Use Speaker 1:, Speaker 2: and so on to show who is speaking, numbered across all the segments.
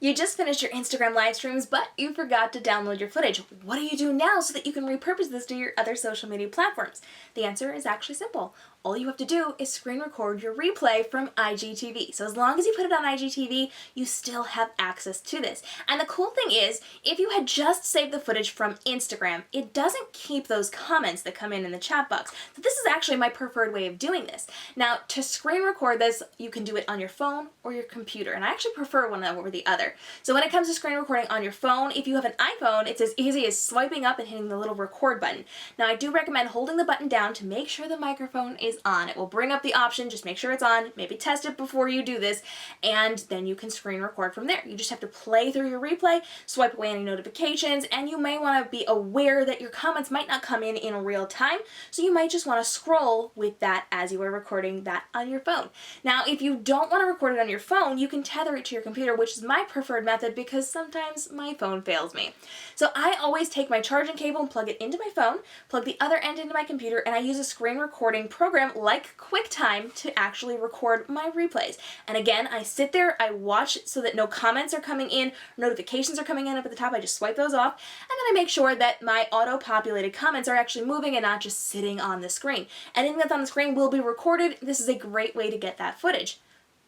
Speaker 1: You just finished your Instagram live streams, but you forgot to download your footage. What do you do now so that you can repurpose this to your other social media platforms? The answer is actually simple. All you have to do is screen record your replay from Igtv. So as long as you put it on Igtv, you still have access to this. And the cool thing is, if you had just saved the footage from Instagram, it doesn't keep those comments that come in the chat box. So this is actually my preferred way of doing this. Now, to screen record this, you can do it on your phone or your computer. And I actually prefer one over the other. So when it comes to screen recording on your phone, if you have an iPhone, it's as easy as swiping up and hitting the little record button. Now, I do recommend holding the button down to make sure the microphone is on. It will bring up the option, just make sure it's on, maybe test it before you do this, and then you can screen record from there. You just have to play through your replay, swipe away any notifications, and you may want to be aware that your comments might not come in real time, so you might just want to scroll with that as you are recording that on your phone. Now, if you don't want to record it on your phone, you can tether it to your computer, which is my preferred method because sometimes my phone fails me. So I always take my charging cable and plug it into my phone, plug the other end into my computer, and I use a screen recording program like QuickTime to actually record my replays. And again, I sit there, I watch so that no comments are coming in, notifications are coming in up at the top, I just swipe those off, and then I make sure that my auto-populated comments are actually moving and not just sitting on the screen. Anything that's on the screen will be recorded. This is a great way to get that footage.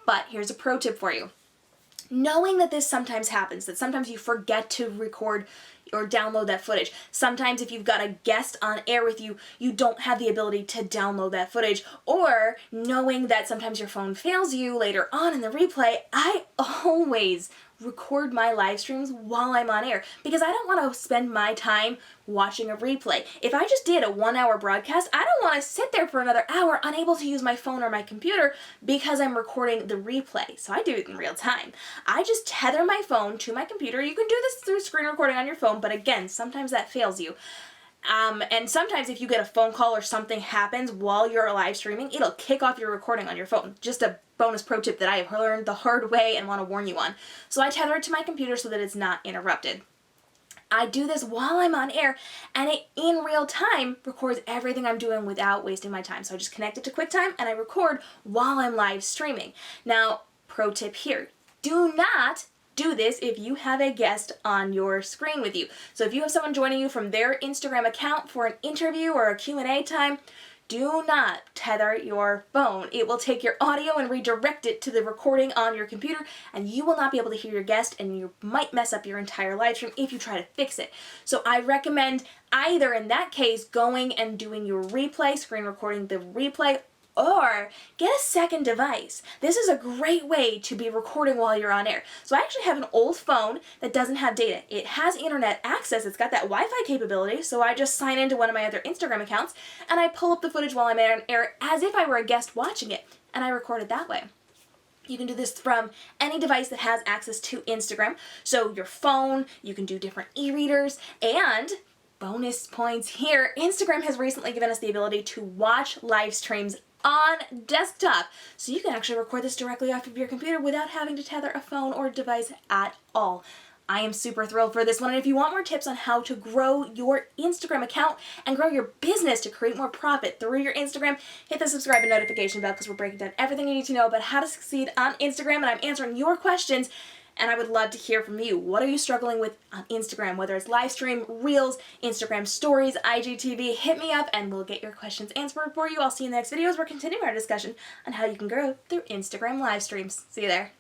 Speaker 1: But here's a pro tip for you. Knowing that this sometimes happens, that sometimes you forget to record or download that footage. Sometimes if you've got a guest on air with you, you don't have the ability to download that footage. Or knowing that sometimes your phone fails you later on in the replay, I always record my live streams while I'm on air because I don't want to spend my time watching a replay. If I just did a 1-hour broadcast, I don't want to sit there for another hour unable to use my phone or my computer because I'm recording the replay. So I do it in real time. I just tether my phone to my computer. You can do this through screen recording on your phone, but again, sometimes that fails you. And sometimes if you get a phone call or something happens while you're live streaming, it'll kick off your recording on your phone. Just a bonus pro tip that I have learned the hard way and want to warn you on. So I tether it to my computer so that it's not interrupted. I do this while I'm on air, and it, in real time, records everything I'm doing without wasting my time. So I just connect it to QuickTime, and I record while I'm live streaming. Now, pro tip here, do not do this if you have a guest on your screen with you. So if you have someone joining you from their Instagram account for an interview or a Q&A time, do not tether your phone. It will take your audio and redirect it to the recording on your computer, and you will not be able to hear your guest, and you might mess up your entire live stream if you try to fix it. So I recommend either in that case going and doing your replay, screen recording the replay, or get a second device. This is a great way to be recording while you're on air. So I actually have an old phone that doesn't have data. It has internet access. It's got that Wi-Fi capability, so I just sign into one of my other Instagram accounts and I pull up the footage while I'm on air as if I were a guest watching it, and I record it that way. You can do this from any device that has access to Instagram. So your phone, you can do different e-readers, and bonus points here, Instagram has recently given us the ability to watch live streams on desktop. So you can actually record this directly off of your computer without having to tether a phone or device at all. I am super thrilled for this one, and if you want more tips on how to grow your Instagram account and grow your business to create more profit through your Instagram, hit the subscribe and notification bell because we're breaking down everything you need to know about how to succeed on Instagram, and I'm answering your questions. And I would love to hear from you. What are you struggling with on Instagram? Whether it's live stream, Reels, Instagram Stories, IGTV, hit me up and we'll get your questions answered for you. I'll see you in the next videos. We're continuing our discussion on how you can grow through Instagram live streams. See you there.